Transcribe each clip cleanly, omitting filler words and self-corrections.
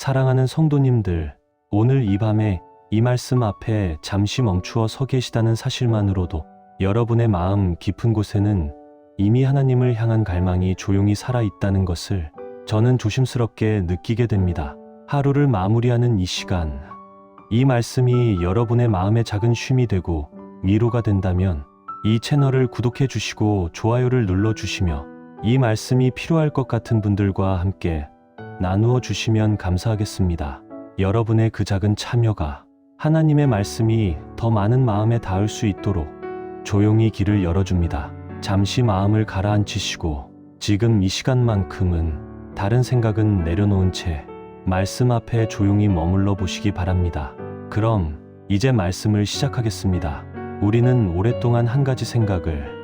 사랑하는 성도님들, 오늘 이 밤에 이 말씀 앞에 잠시 멈추어 서 계시다는 사실만으로도 여러분의 마음 깊은 곳에는 이미 하나님을 향한 갈망이 조용히 살아있다는 것을 저는 조심스럽게 느끼게 됩니다. 하루를 마무리하는 이 시간, 이 말씀이 여러분의 마음에 작은 쉼이 되고 위로가 된다면 이 채널을 구독해 주시고 좋아요를 눌러 주시며 이 말씀이 필요할 것 같은 분들과 함께 나누어 주시면 감사하겠습니다. 여러분의 그 작은 참여가 하나님의 말씀이 더 많은 마음에 닿을 수 있도록 조용히 길을 열어줍니다. 잠시 마음을 가라앉히시고 지금 이 시간만큼은 다른 생각은 내려놓은 채 말씀 앞에 조용히 머물러 보시기 바랍니다. 그럼 이제 말씀을 시작하겠습니다. 우리는 오랫동안 한 가지 생각을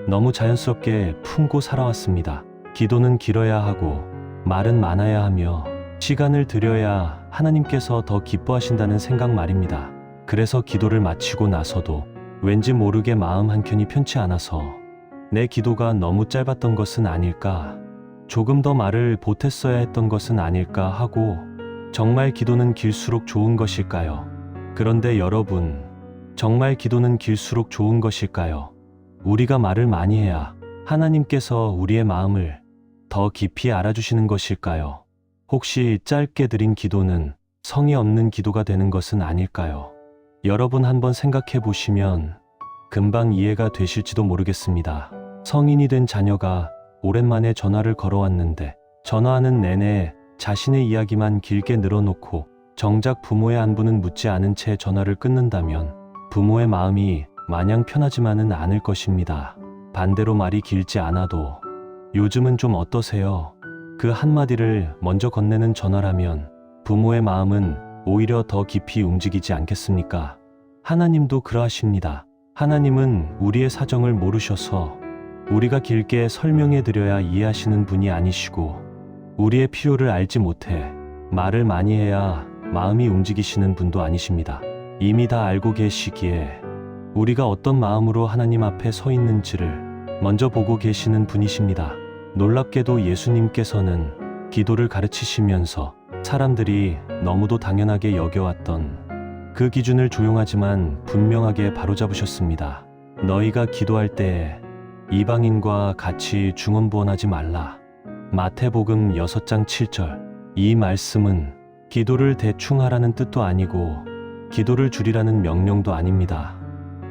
너무 자연스럽게 품고 살아왔습니다. 기도는 길어야 하고 말은 많아야 하며 시간을 들여야 하나님께서 더 기뻐하신다는 생각 말입니다. 그래서 기도를 마치고 나서도 왠지 모르게 마음 한켠이 편치 않아서 내 기도가 너무 짧았던 것은 아닐까, 조금 더 말을 보탰어야 했던 것은 아닐까 하고, 정말 기도는 길수록 좋은 것일까요? 그런데 여러분, 정말 기도는 길수록 좋은 것일까요? 우리가 말을 많이 해야 하나님께서 우리의 마음을 더 깊이 알아주시는 것일까요? 혹시 짧게 드린 기도는 성의 없는 기도가 되는 것은 아닐까요? 여러분 한번 생각해 보시면 금방 이해가 되실지도 모르겠습니다. 성인이 된 자녀가 오랜만에 전화를 걸어왔는데 전화하는 내내 자신의 이야기만 길게 늘어놓고 정작 부모의 안부는 묻지 않은 채 전화를 끊는다면 부모의 마음이 마냥 편하지만은 않을 것입니다. 반대로 말이 길지 않아도 요즘은 좀 어떠세요? 그 한마디를 먼저 건네는 전화라면 부모의 마음은 오히려 더 깊이 움직이지 않겠습니까? 하나님도 그러하십니다. 하나님은 우리의 사정을 모르셔서 우리가 길게 설명해 드려야 이해하시는 분이 아니시고, 우리의 필요를 알지 못해 말을 많이 해야 마음이 움직이시는 분도 아니십니다. 이미 다 알고 계시기에 우리가 어떤 마음으로 하나님 앞에 서 있는지를 먼저 보고 계시는 분이십니다. 놀랍게도 예수님께서는 기도를 가르치시면서 사람들이 너무도 당연하게 여겨왔던 그 기준을 조용하지만 분명하게 바로잡으셨습니다. 너희가 기도할 때에 이방인과 같이 중언부언하지 말라. 마태복음 6장 7절. 이 말씀은 기도를 대충 하라는 뜻도 아니고 기도를 줄이라는 명령도 아닙니다.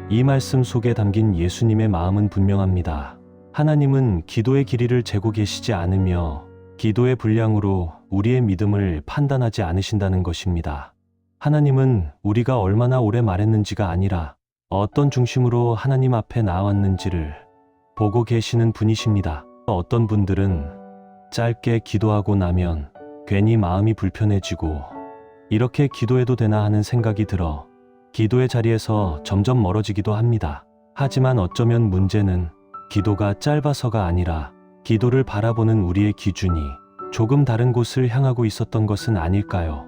이 말씀 속에 담긴 예수님의 마음은 분명합니다. 하나님은 기도의 길이를 재고 계시지 않으며 기도의 분량으로 우리의 믿음을 판단하지 않으신다는 것입니다. 하나님은 우리가 얼마나 오래 말했는지가 아니라 어떤 중심으로 하나님 앞에 나왔는지를 보고 계시는 분이십니다. 어떤 분들은 짧게 기도하고 나면 괜히 마음이 불편해지고 이렇게 기도해도 되나 하는 생각이 들어 기도의 자리에서 점점 멀어지기도 합니다. 하지만 어쩌면 문제는 기도가 짧아서가 아니라 기도를 바라보는 우리의 기준이 조금 다른 곳을 향하고 있었던 것은 아닐까요?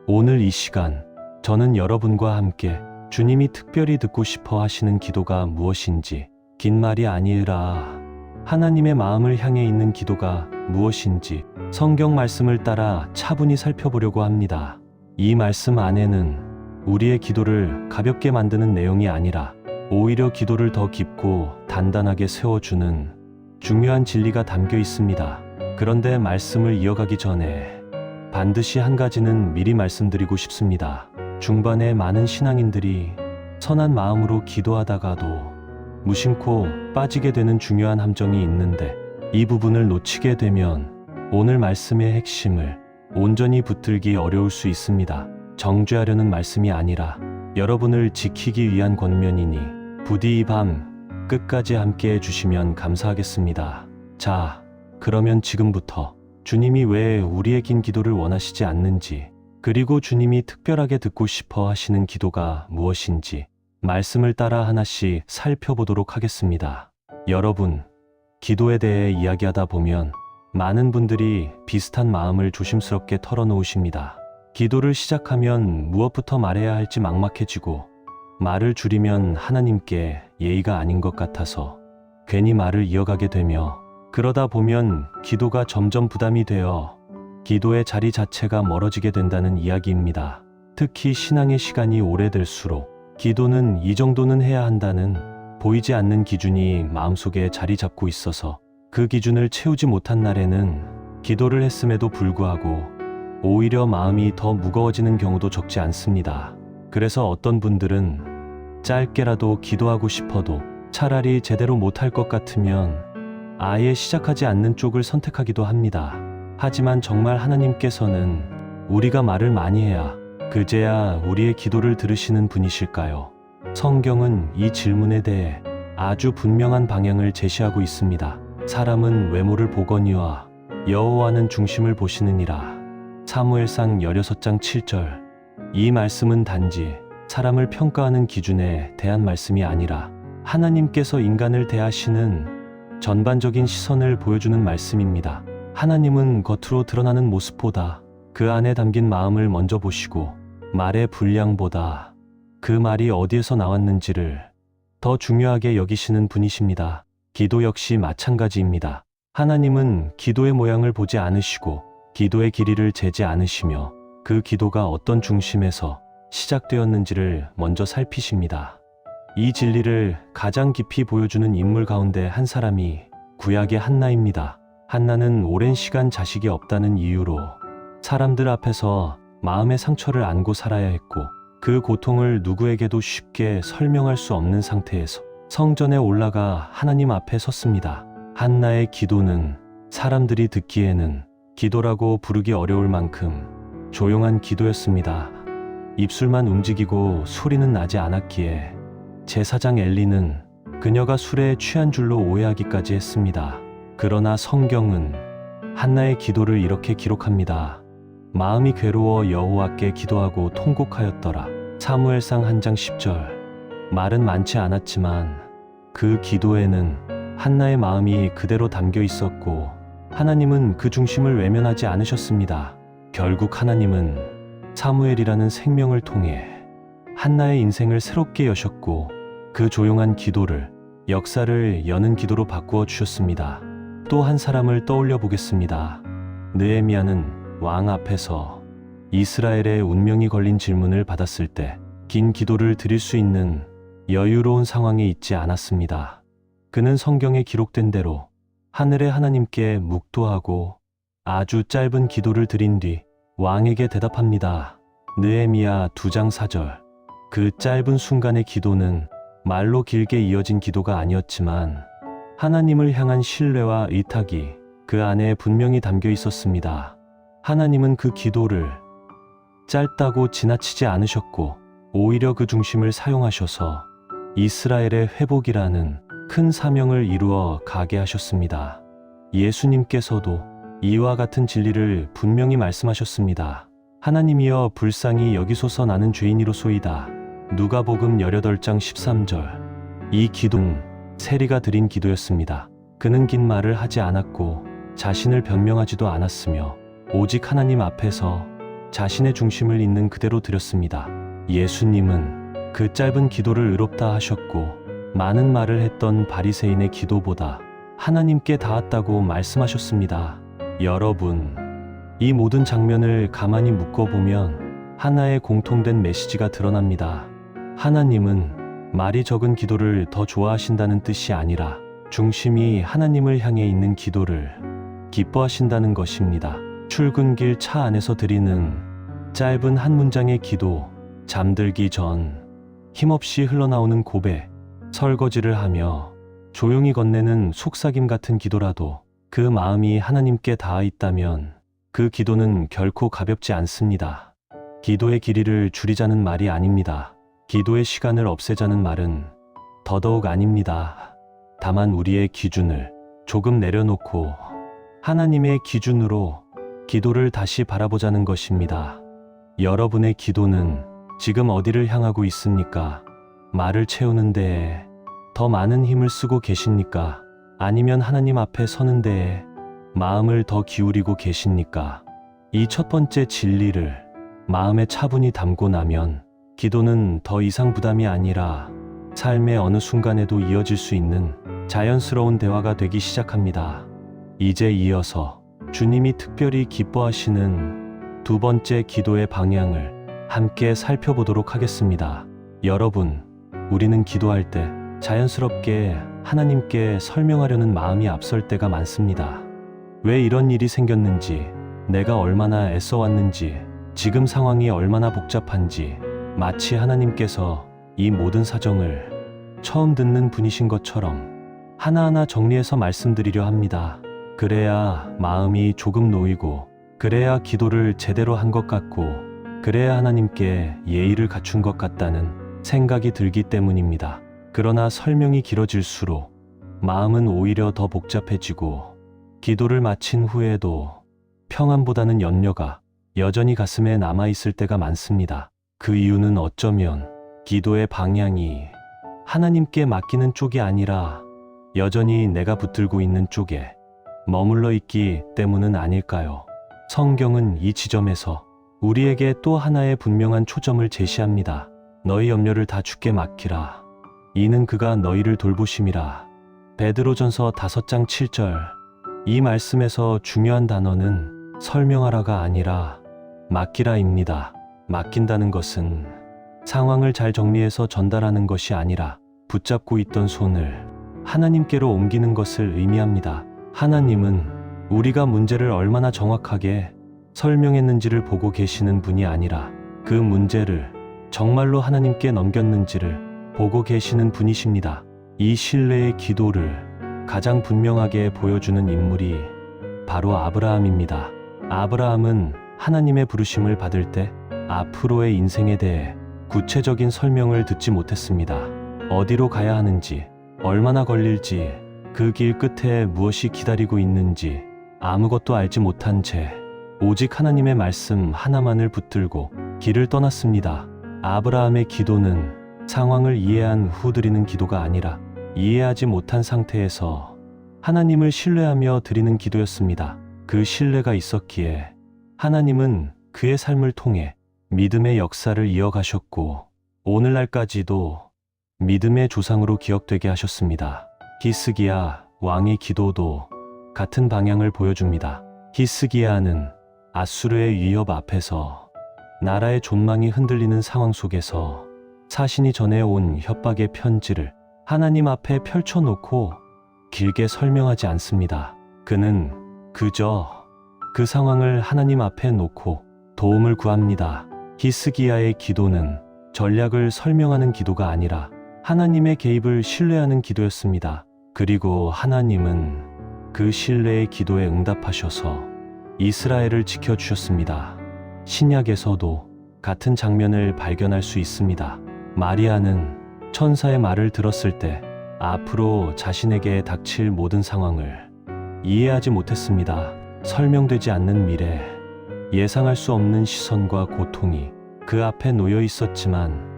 오늘 이 시간, 저는 여러분과 함께 주님이 특별히 듣고 싶어 하시는 기도가 무엇인지, 긴 말이 아니라 하나님의 마음을 향해 있는 기도가 무엇인지 성경 말씀을 따라 차분히 살펴보려고 합니다. 이 말씀 안에는 우리의 기도를 가볍게 만드는 내용이 아니라 오히려 기도를 더 깊고 단단하게 세워주는 중요한 진리가 담겨 있습니다. 그런데 말씀을 이어가기 전에 반드시 한 가지는 미리 말씀드리고 싶습니다. 중반에 많은 신앙인들이 선한 마음으로 기도하다가도 무심코 빠지게 되는 중요한 함정이 있는데, 이 부분을 놓치게 되면 오늘 말씀의 핵심을 온전히 붙들기 어려울 수 있습니다. 정죄하려는 말씀이 아니라 여러분을 지키기 위한 권면이니 부디 이 밤 끝까지 함께 해주시면 감사하겠습니다. 자, 그러면 지금부터 주님이 왜 우리의 긴 기도를 원하시지 않는지, 그리고 주님이 특별하게 듣고 싶어 하시는 기도가 무엇인지 말씀을 따라 하나씩 살펴보도록 하겠습니다. 여러분, 기도에 대해 이야기하다 보면 많은 분들이 비슷한 마음을 조심스럽게 털어놓으십니다. 기도를 시작하면 무엇부터 말해야 할지 막막해지고, 말을 줄이면 하나님께 예의가 아닌 것 같아서 괜히 말을 이어가게 되며, 그러다 보면 기도가 점점 부담이 되어 기도의 자리 자체가 멀어지게 된다는 이야기입니다. 특히 신앙의 시간이 오래될수록 기도는 이 정도는 해야 한다는 보이지 않는 기준이 마음속에 자리 잡고 있어서 그 기준을 채우지 못한 날에는 기도를 했음에도 불구하고 오히려 마음이 더 무거워지는 경우도 적지 않습니다. 그래서 어떤 분들은 짧게라도 기도하고 싶어도 차라리 제대로 못할 것 같으면 아예 시작하지 않는 쪽을 선택하기도 합니다. 하지만 정말 하나님께서는 우리가 말을 많이 해야 그제야 우리의 기도를 들으시는 분이실까요? 성경은 이 질문에 대해 아주 분명한 방향을 제시하고 있습니다. 사람은 외모를 보거니와 여호와는 중심을 보시느니라. 사무엘상 16장 7절. 이 말씀은 단지 사람을 평가하는 기준에 대한 말씀이 아니라 하나님께서 인간을 대하시는 전반적인 시선을 보여주는 말씀입니다. 하나님은 겉으로 드러나는 모습보다 그 안에 담긴 마음을 먼저 보시고 말의 분량보다 그 말이 어디에서 나왔는지를 더 중요하게 여기시는 분이십니다. 기도 역시 마찬가지입니다. 하나님은 기도의 모양을 보지 않으시고 기도의 길이를 재지 않으시며 그 기도가 어떤 중심에서 시작되었는지를 먼저 살피십니다. 이 진리를 가장 깊이 보여주는 인물 가운데 한 사람이 구약의 한나입니다. 한나는 오랜 시간 자식이 없다는 이유로 사람들 앞에서 마음의 상처를 안고 살아야 했고 그 고통을 누구에게도 쉽게 설명할 수 없는 상태에서 성전에 올라가 하나님 앞에 섰습니다. 한나의 기도는 사람들이 듣기에는 기도라고 부르기 어려울 만큼 조용한 기도였습니다. 입술만 움직이고 소리는 나지 않았기에 제사장 엘리는 그녀가 술에 취한 줄로 오해하기까지 했습니다. 그러나 성경은 한나의 기도를 이렇게 기록합니다. 마음이 괴로워 여호와께 기도하고 통곡하였더라. 사무엘상 1장 10절. 말은 많지 않았지만 그 기도에는 한나의 마음이 그대로 담겨 있었고 하나님은 그 중심을 외면하지 않으셨습니다. 결국 하나님은 사무엘이라는 생명을 통해 한나의 인생을 새롭게 여셨고 그 조용한 기도를 역사를 여는 기도로 바꾸어 주셨습니다. 또 한 사람을 떠올려 보겠습니다. 느헤미야는 왕 앞에서 이스라엘의 운명이 걸린 질문을 받았을 때 긴 기도를 드릴 수 있는 여유로운 상황에 있지 않았습니다. 그는 성경에 기록된 대로 하늘의 하나님께 묵도하고 아주 짧은 기도를 드린 뒤 왕에게 대답합니다. 느헤미야 2장 4절. 그 짧은 순간의 기도는 말로 길게 이어진 기도가 아니었지만 하나님을 향한 신뢰와 의탁이 그 안에 분명히 담겨 있었습니다. 하나님은 그 기도를 짧다고 지나치지 않으셨고 오히려 그 중심을 사용하셔서 이스라엘의 회복이라는 큰 사명을 이루어 가게 하셨습니다. 예수님께서도 이와 같은 진리를 분명히 말씀하셨습니다. 하나님이여 불쌍히 여기소서 나는 죄인이로소이다. 누가복음 18장 13절. 이 기도는 세리가 드린 기도였습니다. 그는 긴 말을 하지 않았고 자신을 변명하지도 않았으며 오직 하나님 앞에서 자신의 중심을 있는 그대로 드렸습니다. 예수님은 그 짧은 기도를 의롭다 하셨고 많은 말을 했던 바리새인의 기도보다 하나님께 닿았다고 말씀하셨습니다. 여러분, 이 모든 장면을 가만히 묶어보면 하나의 공통된 메시지가 드러납니다. 하나님은 말이 적은 기도를 더 좋아하신다는 뜻이 아니라 중심이 하나님을 향해 있는 기도를 기뻐하신다는 것입니다. 출근길 차 안에서 드리는 짧은 한 문장의 기도, 잠들기 전 힘없이 흘러나오는 고백, 설거지를 하며 조용히 건네는 속삭임 같은 기도라도 그 마음이 하나님께 닿아 있다면 그 기도는 결코 가볍지 않습니다. 기도의 길이를 줄이자는 말이 아닙니다. 기도의 시간을 없애자는 말은 더더욱 아닙니다. 다만 우리의 기준을 조금 내려놓고 하나님의 기준으로 기도를 다시 바라보자는 것입니다. 여러분의 기도는 지금 어디를 향하고 있습니까? 말을 채우는 데에 더 많은 힘을 쓰고 계십니까? 아니면 하나님 앞에 서는 데에 마음을 더 기울이고 계십니까? 이 첫 번째 진리를 마음에 차분히 담고 나면 기도는 더 이상 부담이 아니라 삶의 어느 순간에도 이어질 수 있는 자연스러운 대화가 되기 시작합니다. 이제 이어서 주님이 특별히 기뻐하시는 두 번째 기도의 방향을 함께 살펴보도록 하겠습니다. 여러분, 우리는 기도할 때 자연스럽게 하나님께 설명하려는 마음이 앞설 때가 많습니다. 왜 이런 일이 생겼는지, 내가 얼마나 애써왔는지, 지금 상황이 얼마나 복잡한지, 마치 하나님께서 이 모든 사정을 처음 듣는 분이신 것처럼 하나하나 정리해서 말씀드리려 합니다. 그래야 마음이 조금 놓이고, 그래야 기도를 제대로 한 것 같고, 그래야 하나님께 예의를 갖춘 것 같다는 생각이 들기 때문입니다. 그러나 설명이 길어질수록 마음은 오히려 더 복잡해지고, 기도를 마친 후에도 평안보다는 염려가 여전히 가슴에 남아있을 때가 많습니다. 그 이유는 어쩌면 기도의 방향이 하나님께 맡기는 쪽이 아니라 여전히 내가 붙들고 있는 쪽에 머물러 있기 때문은 아닐까요? 성경은 이 지점에서 우리에게 또 하나의 분명한 초점을 제시합니다. 너희 염려를 다 주께 맡기라. 이는 그가 너희를 돌보심이라. 베드로전서 5장 7절. 이 말씀에서 중요한 단어는 설명하라가 아니라 맡기라입니다. 맡긴다는 것은 상황을 잘 정리해서 전달하는 것이 아니라 붙잡고 있던 손을 하나님께로 옮기는 것을 의미합니다. 하나님은 우리가 문제를 얼마나 정확하게 설명했는지를 보고 계시는 분이 아니라 그 문제를 정말로 하나님께 넘겼는지를 보고 계시는 분이십니다. 이 신뢰의 기도를 가장 분명하게 보여주는 인물이 바로 아브라함입니다. 아브라함은 하나님의 부르심을 받을 때 앞으로의 인생에 대해 구체적인 설명을 듣지 못했습니다. 어디로 가야 하는지, 얼마나 걸릴지, 그 길 끝에 무엇이 기다리고 있는지 아무것도 알지 못한 채 오직 하나님의 말씀 하나만을 붙들고 길을 떠났습니다. 아브라함의 기도는 상황을 이해한 후 드리는 기도가 아니라 이해하지 못한 상태에서 하나님을 신뢰하며 드리는 기도였습니다. 그 신뢰가 있었기에 하나님은 그의 삶을 통해 믿음의 역사를 이어가셨고 오늘날까지도 믿음의 조상으로 기억되게 하셨습니다. 히스기야 왕의 기도도 같은 방향을 보여줍니다. 히스기야는 아수르의 위협 앞에서 나라의 존망이 흔들리는 상황 속에서 자신이 전해온 협박의 편지를 하나님 앞에 펼쳐놓고 길게 설명하지 않습니다. 그는 그저 그 상황을 하나님 앞에 놓고 도움을 구합니다. 히스기야의 기도는 전략을 설명하는 기도가 아니라 하나님의 개입을 신뢰하는 기도였습니다. 그리고 하나님은 그 신뢰의 기도에 응답하셔서 이스라엘을 지켜주셨습니다. 신약에서도 같은 장면을 발견할 수 있습니다. 마리아는 천사의 말을 들었을 때 앞으로 자신에게 닥칠 모든 상황을 이해하지 못했습니다. 설명되지 않는 미래, 예상할 수 없는 시선과 고통이 그 앞에 놓여 있었지만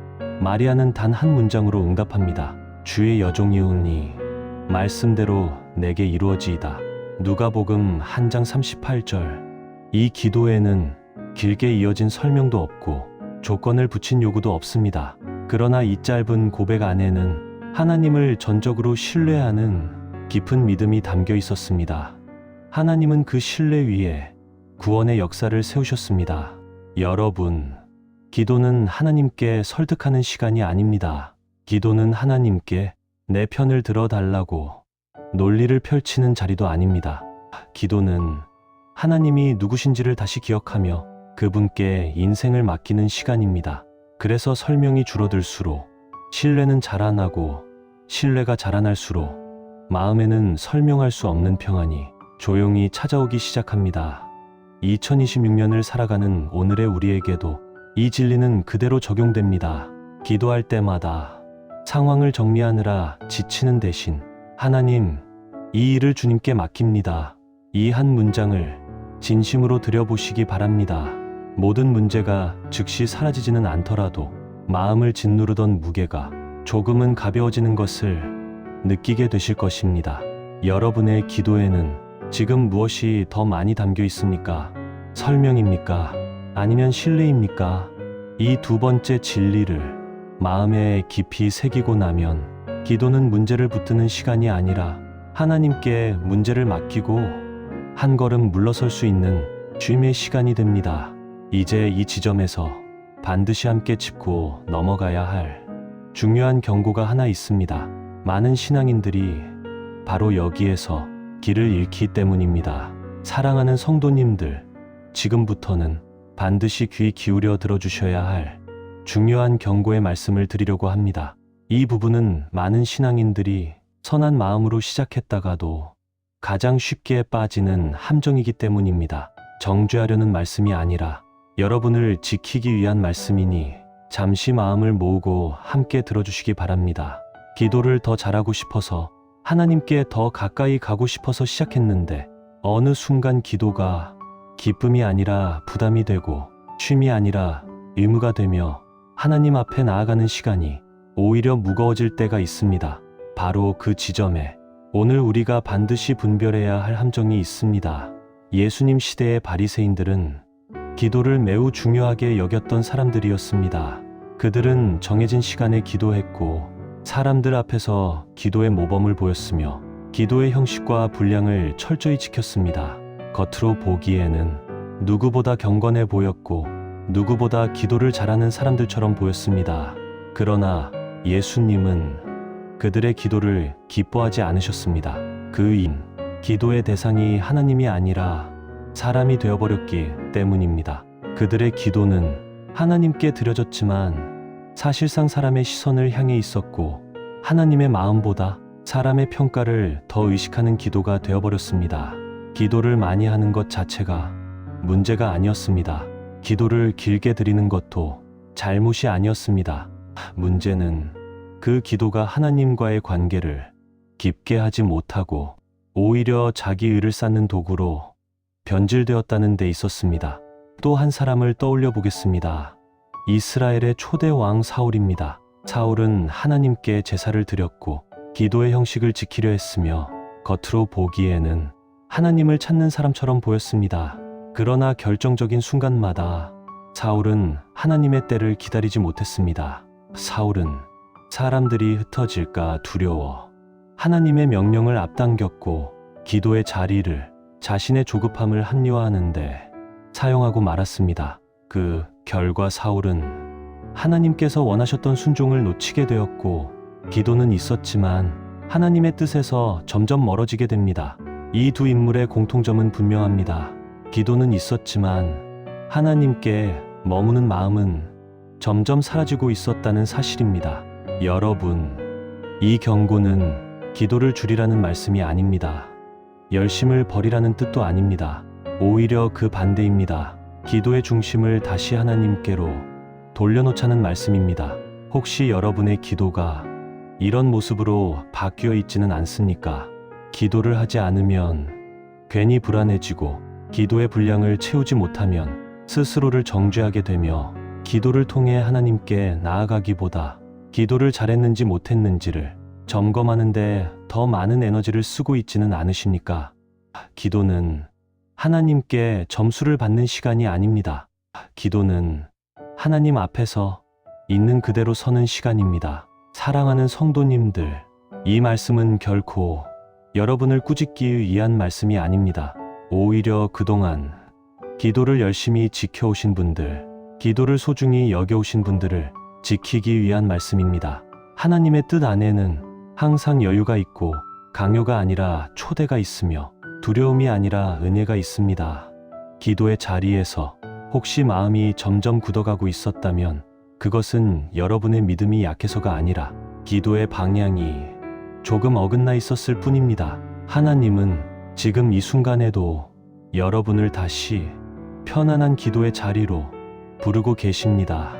마리아는 단 한 문장으로 응답합니다. 주의 여종이오니 말씀대로 내게 이루어지이다. 누가복음 1장 38절. 이 기도에는 길게 이어진 설명도 없고 조건을 붙인 요구도 없습니다. 그러나 이 짧은 고백 안에는 하나님을 전적으로 신뢰하는 깊은 믿음이 담겨 있었습니다. 하나님은 그 신뢰 위에 구원의 역사를 세우셨습니다. 여러분, 기도는 하나님께 설득하는 시간이 아닙니다. 기도는 하나님께 내 편을 들어달라고 논리를 펼치는 자리도 아닙니다. 기도는 하나님이 누구신지를 다시 기억하며 그분께 인생을 맡기는 시간입니다. 그래서 설명이 줄어들수록 신뢰는 자라나고 신뢰가 자라날수록 마음에는 설명할 수 없는 평안이 조용히 찾아오기 시작합니다. 2026년을 살아가는 오늘의 우리에게도 이 진리는 그대로 적용됩니다. 기도할 때마다 상황을 정리하느라 지치는 대신 하나님, 이 일을 주님께 맡깁니다. 이 한 문장을 진심으로 들여보시기 바랍니다. 모든 문제가 즉시 사라지지는 않더라도 마음을 짓누르던 무게가 조금은 가벼워지는 것을 느끼게 되실 것입니다. 여러분의 기도에는 지금 무엇이 더 많이 담겨 있습니까? 설명입니까? 아니면 신뢰입니까? 이 두 번째 진리를 마음에 깊이 새기고 나면 기도는 문제를 붙드는 시간이 아니라 하나님께 문제를 맡기고 한 걸음 물러설 수 있는 쉼의 시간이 됩니다. 이제 이 지점에서 반드시 함께 짚고 넘어가야 할 중요한 경고가 하나 있습니다. 많은 신앙인들이 바로 여기에서 길을 잃기 때문입니다. 사랑하는 성도님들, 지금부터는 반드시 귀 기울여 들어주셔야 할 중요한 경고의 말씀을 드리려고 합니다. 이 부분은 많은 신앙인들이 선한 마음으로 시작했다가도 가장 쉽게 빠지는 함정이기 때문입니다. 정죄하려는 말씀이 아니라 여러분을 지키기 위한 말씀이니 잠시 마음을 모으고 함께 들어주시기 바랍니다. 기도를 더 잘하고 싶어서, 하나님께 더 가까이 가고 싶어서 시작했는데 어느 순간 기도가 기쁨이 아니라 부담이 되고 쉼이 아니라 의무가 되며 하나님 앞에 나아가는 시간이 오히려 무거워질 때가 있습니다. 바로 그 지점에 오늘 우리가 반드시 분별해야 할 함정이 있습니다. 예수님 시대의 바리새인들은 기도를 매우 중요하게 여겼던 사람들이었습니다. 그들은 정해진 시간에 기도했고 사람들 앞에서 기도의 모범을 보였으며 기도의 형식과 분량을 철저히 지켰습니다. 겉으로 보기에는 누구보다 경건해 보였고 누구보다 기도를 잘하는 사람들처럼 보였습니다. 그러나 예수님은 그들의 기도를 기뻐하지 않으셨습니다. 기도의 대상이 하나님이 아니라 사람이 되어버렸기 때문입니다. 그들의 기도는 하나님께 드려졌지만 사실상 사람의 시선을 향해 있었고 하나님의 마음보다 사람의 평가를 더 의식하는 기도가 되어버렸습니다. 기도를 많이 하는 것 자체가 문제가 아니었습니다. 기도를 길게 드리는 것도 잘못이 아니었습니다. 문제는 그 기도가 하나님과의 관계를 깊게 하지 못하고 오히려 자기 의를 쌓는 도구로 변질되었다는 데 있었습니다. 또 한 사람을 떠올려 보겠습니다. 이스라엘의 초대 왕 사울입니다. 사울은 하나님께 제사를 드렸고 기도의 형식을 지키려 했으며 겉으로 보기에는 하나님을 찾는 사람처럼 보였습니다. 그러나 결정적인 순간마다 사울은 하나님의 때를 기다리지 못했습니다. 사울은 사람들이 흩어질까 두려워 하나님의 명령을 앞당겼고 기도의 자리를 자신의 조급함을 합리화하는데 사용하고 말았습니다. 그 결과 사울은 하나님께서 원하셨던 순종을 놓치게 되었고 기도는 있었지만 하나님의 뜻에서 점점 멀어지게 됩니다. 이 두 인물의 공통점은 분명합니다. 기도는 있었지만 하나님께 머무는 마음은 점점 사라지고 있었다는 사실입니다. 여러분, 이 경고는 기도를 줄이라는 말씀이 아닙니다. 열심을 버리라는 뜻도 아닙니다. 오히려 그 반대입니다. 기도의 중심을 다시 하나님께로 돌려놓자는 말씀입니다. 혹시 여러분의 기도가 이런 모습으로 바뀌어 있지는 않습니까? 기도를 하지 않으면 괜히 불안해지고 기도의 분량을 채우지 못하면 스스로를 정죄하게 되며 기도를 통해 하나님께 나아가기보다 기도를 잘했는지 못했는지를 점검하는데 더 많은 에너지를 쓰고 있지는 않으십니까? 기도는 하나님께 점수를 받는 시간이 아닙니다. 기도는 하나님 앞에서 있는 그대로 서는 시간입니다. 사랑하는 성도님들, 이 말씀은 결코 여러분을 꾸짖기 위한 말씀이 아닙니다. 오히려 그동안 기도를 열심히 지켜오신 분들, 기도를 소중히 여겨오신 분들을 지키기 위한 말씀입니다. 하나님의 뜻 안에는 항상 여유가 있고 강요가 아니라 초대가 있으며 두려움이 아니라 은혜가 있습니다. 기도의 자리에서 혹시 마음이 점점 굳어가고 있었다면 그것은 여러분의 믿음이 약해서가 아니라 기도의 방향이 조금 어긋나 있었을 뿐입니다. 하나님은 지금 이 순간에도 여러분을 다시 편안한 기도의 자리로 부르고 계십니다.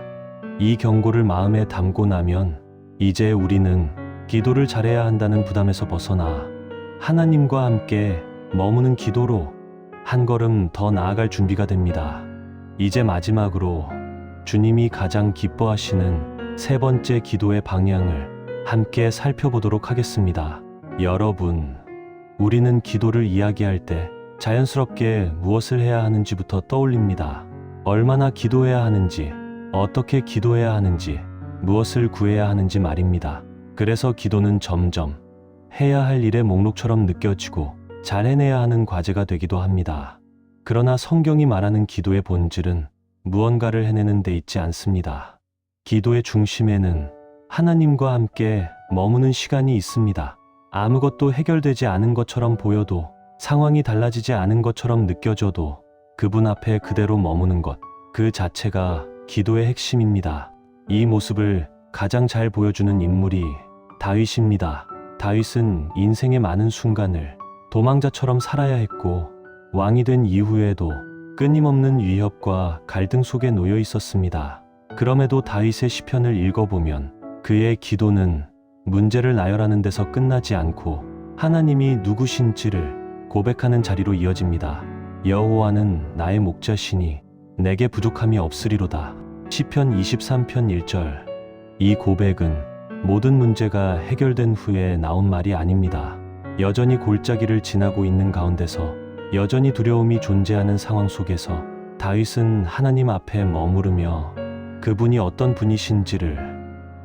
이 경고를 마음에 담고 나면 이제 우리는 기도를 잘해야 한다는 부담에서 벗어나 하나님과 함께 머무는 기도로 한 걸음 더 나아갈 준비가 됩니다. 이제 마지막으로 주님이 가장 기뻐하시는 세 번째 기도의 방향을 함께 살펴보도록 하겠습니다. 여러분, 우리는 기도를 이야기할 때 자연스럽게 무엇을 해야 하는지부터 떠올립니다. 얼마나 기도해야 하는지, 어떻게 기도해야 하는지, 무엇을 구해야 하는지 말입니다. 그래서 기도는 점점 해야 할 일의 목록처럼 느껴지고 잘 해내야 하는 과제가 되기도 합니다. 그러나 성경이 말하는 기도의 본질은 무언가를 해내는 데 있지 않습니다. 기도의 중심에는 하나님과 함께 머무는 시간이 있습니다. 아무것도 해결되지 않은 것처럼 보여도, 상황이 달라지지 않은 것처럼 느껴져도 그분 앞에 그대로 머무는 것, 그 자체가 기도의 핵심입니다. 이 모습을 가장 잘 보여주는 인물이 다윗입니다. 다윗은 인생의 많은 순간을 도망자처럼 살아야 했고, 왕이 된 이후에도 끊임없는 위협과 갈등 속에 놓여 있었습니다. 그럼에도 다윗의 시편을 읽어보면 그의 기도는 문제를 나열하는 데서 끝나지 않고 하나님이 누구신지를 고백하는 자리로 이어집니다. 여호와는 나의 목자시니 내게 부족함이 없으리로다. 시편 23편 1절. 이 고백은 모든 문제가 해결된 후에 나온 말이 아닙니다. 여전히 골짜기를 지나고 있는 가운데서, 여전히 두려움이 존재하는 상황 속에서 다윗은 하나님 앞에 머무르며 그분이 어떤 분이신지를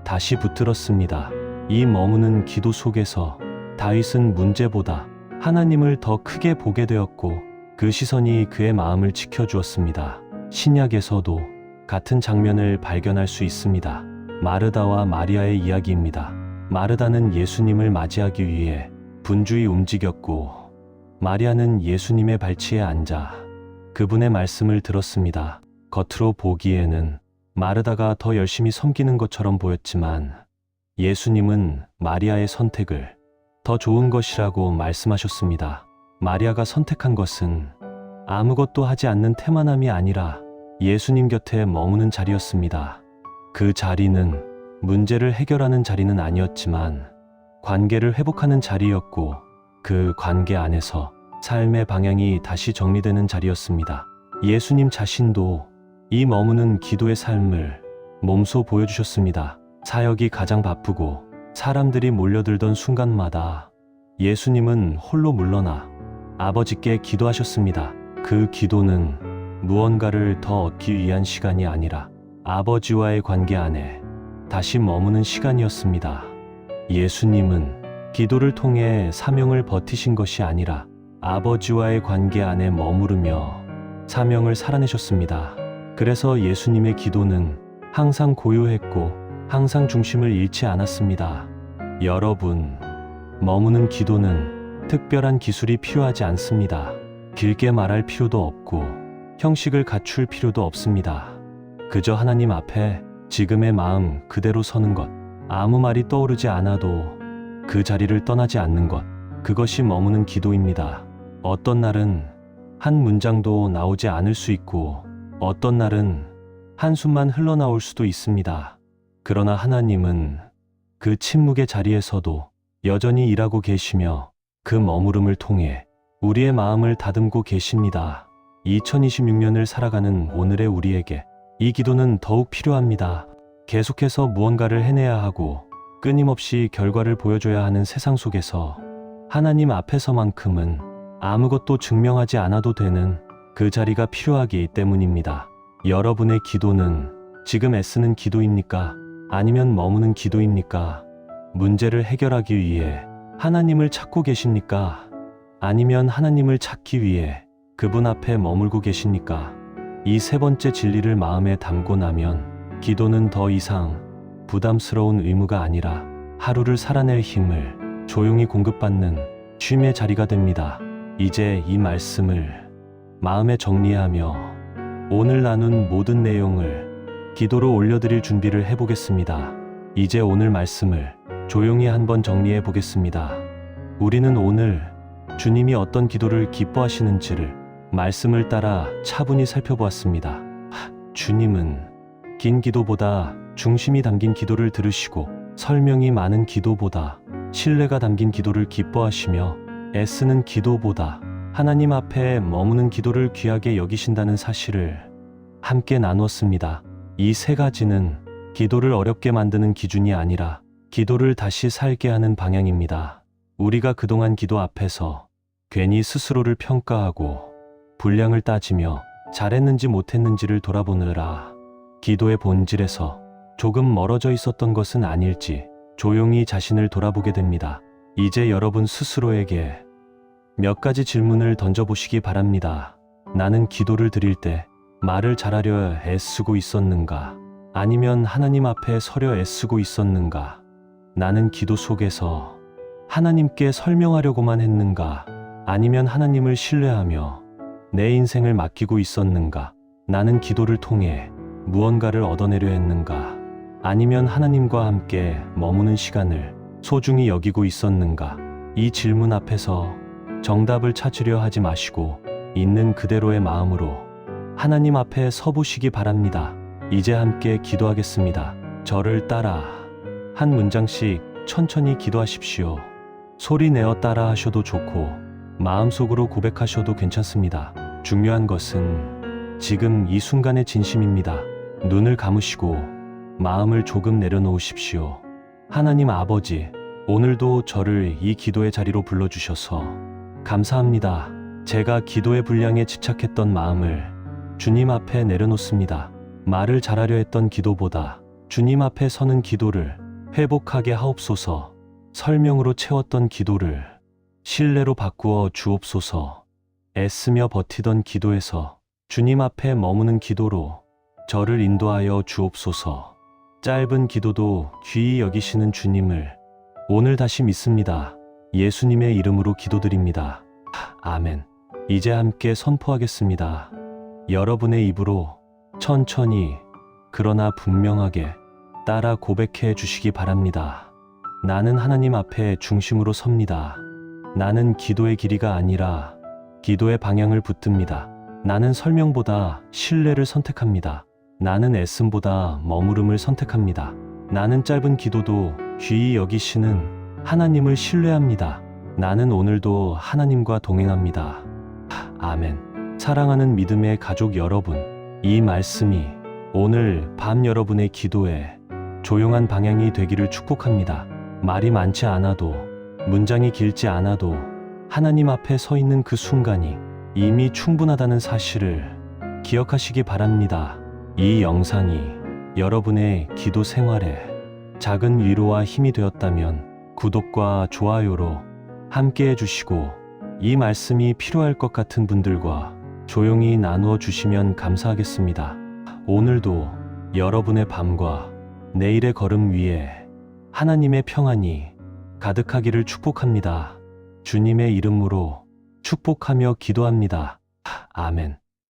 다시 붙들었습니다. 이 머무는 기도 속에서 다윗은 문제보다 하나님을 더 크게 보게 되었고, 그 시선이 그의 마음을 지켜주었습니다. 신약에서도 같은 장면을 발견할 수 있습니다. 마르다와 마리아의 이야기입니다. 마르다는 예수님을 맞이하기 위해 분주히 움직였고, 마리아는 예수님의 발치에 앉아 그분의 말씀을 들었습니다. 겉으로 보기에는 마르다가 더 열심히 섬기는 것처럼 보였지만 예수님은 마리아의 선택을 더 좋은 것이라고 말씀하셨습니다. 마리아가 선택한 것은 아무것도 하지 않는 태만함이 아니라 예수님 곁에 머무는 자리였습니다. 그 자리는 문제를 해결하는 자리는 아니었지만 관계를 회복하는 자리였고, 그 관계 안에서 삶의 방향이 다시 정리되는 자리였습니다. 예수님 자신도 이 머무는 기도의 삶을 몸소 보여주셨습니다. 사역이 가장 바쁘고 사람들이 몰려들던 순간마다 예수님은 홀로 물러나 아버지께 기도하셨습니다. 그 기도는 무언가를 더 얻기 위한 시간이 아니라 아버지와의 관계 안에 다시 머무는 시간이었습니다. 예수님은 기도를 통해 사명을 버티신 것이 아니라 아버지와의 관계 안에 머무르며 사명을 살아내셨습니다. 그래서 예수님의 기도는 항상 고요했고 항상 중심을 잃지 않았습니다. 여러분, 머무는 기도는 특별한 기술이 필요하지 않습니다. 길게 말할 필요도 없고 형식을 갖출 필요도 없습니다. 그저 하나님 앞에 지금의 마음 그대로 서는 것, 아무 말이 떠오르지 않아도 그 자리를 떠나지 않는 것, 그것이 머무는 기도입니다. 어떤 날은 한 문장도 나오지 않을 수 있고, 어떤 날은 한숨만 흘러나올 수도 있습니다. 그러나 하나님은 그 침묵의 자리에서도 여전히 일하고 계시며 그 머무름을 통해 우리의 마음을 다듬고 계십니다. 2026년을 살아가는 오늘의 우리에게 이 기도는 더욱 필요합니다. 계속해서 무언가를 해내야 하고 끊임없이 결과를 보여줘야 하는 세상 속에서 하나님 앞에서만큼은 아무것도 증명하지 않아도 되는 그 자리가 필요하기 때문입니다. 여러분의 기도는 지금 애쓰는 기도입니까? 아니면 머무는 기도입니까? 문제를 해결하기 위해 하나님을 찾고 계십니까? 아니면 하나님을 찾기 위해 그분 앞에 머물고 계십니까? 이 세 번째 진리를 마음에 담고 나면 기도는 더 이상 부담스러운 의무가 아니라 하루를 살아낼 힘을 조용히 공급받는 쉼의 자리가 됩니다. 이제 이 말씀을 마음에 정리하며 오늘 나눈 모든 내용을 기도로 올려드릴 준비를 해보겠습니다. 이제 오늘 말씀을 조용히 한번 정리해 보겠습니다. 우리는 오늘 주님이 어떤 기도를 기뻐하시는지를 말씀을 따라 차분히 살펴보았습니다. 주님은 긴 기도보다 중심이 담긴 기도를 들으시고 설명이 많은 기도보다 신뢰가 담긴 기도를 기뻐하시며 애쓰는 기도보다 하나님 앞에 머무는 기도를 귀하게 여기신다는 사실을 함께 나누었습니다. 이 세 가지는 기도를 어렵게 만드는 기준이 아니라 기도를 다시 살게 하는 방향입니다. 우리가 그동안 기도 앞에서 괜히 스스로를 평가하고 분량을 따지며 잘했는지 못했는지를 돌아보느라 기도의 본질에서 조금 멀어져 있었던 것은 아닐지 조용히 자신을 돌아보게 됩니다. 이제 여러분 스스로에게 몇 가지 질문을 던져보시기 바랍니다. 나는 기도를 드릴 때 말을 잘하려 애쓰고 있었는가? 아니면 하나님 앞에 서려 애쓰고 있었는가? 나는 기도 속에서 하나님께 설명하려고만 했는가? 아니면 하나님을 신뢰하며 내 인생을 맡기고 있었는가? 나는 기도를 통해 무언가를 얻어내려 했는가? 아니면 하나님과 함께 머무는 시간을 소중히 여기고 있었는가? 이 질문 앞에서 정답을 찾으려 하지 마시고 있는 그대로의 마음으로 하나님 앞에 서보시기 바랍니다. 이제 함께 기도하겠습니다. 저를 따라 한 문장씩 천천히 기도하십시오. 소리 내어 따라 하셔도 좋고 마음속으로 고백하셔도 괜찮습니다. 중요한 것은 지금 이 순간의 진심입니다. 눈을 감으시고 마음을 조금 내려놓으십시오. 하나님 아버지, 오늘도 저를 이 기도의 자리로 불러주셔서 감사합니다. 제가 기도의 분량에 집착했던 마음을 주님 앞에 내려놓습니다. 말을 잘하려 했던 기도보다 주님 앞에 서는 기도를 회복하게 하옵소서. 설명으로 채웠던 기도를 신뢰로 바꾸어 주옵소서. 애쓰며 버티던 기도에서 주님 앞에 머무는 기도로 저를 인도하여 주옵소서. 짧은 기도도 귀히 여기시는 주님을 오늘 다시 믿습니다. 예수님의 이름으로 기도드립니다. 아멘. 이제 함께 선포하겠습니다. 여러분의 입으로 천천히 그러나 분명하게 따라 고백해 주시기 바랍니다. 나는 하나님 앞에 중심으로 섭니다. 나는 기도의 길이가 아니라 기도의 방향을 붙듭니다. 나는 설명보다 신뢰를 선택합니다. 나는 애씀보다 머무름을 선택합니다. 나는 짧은 기도도 귀히 여기시는 하나님을 신뢰합니다. 나는 오늘도 하나님과 동행합니다. 아멘. 사랑하는 믿음의 가족 여러분, 이 말씀이 오늘 밤 여러분의 기도에 조용한 방향이 되기를 축복합니다. 말이 많지 않아도, 문장이 길지 않아도 하나님 앞에 서 있는 그 순간이 이미 충분하다는 사실을 기억하시기 바랍니다. 이 영상이 여러분의 기도 생활에 작은 위로와 힘이 되었다면 구독과 좋아요로 함께 해주시고, 이 말씀이 필요할 것 같은 분들과 조용히 나누어 주시면 감사하겠습니다. 오늘도 여러분의 밤과 내일의 걸음 위에 하나님의 평안이 가득하기를 축복합니다. 주님의 이름으로 축복하며 기도합니다. 아멘.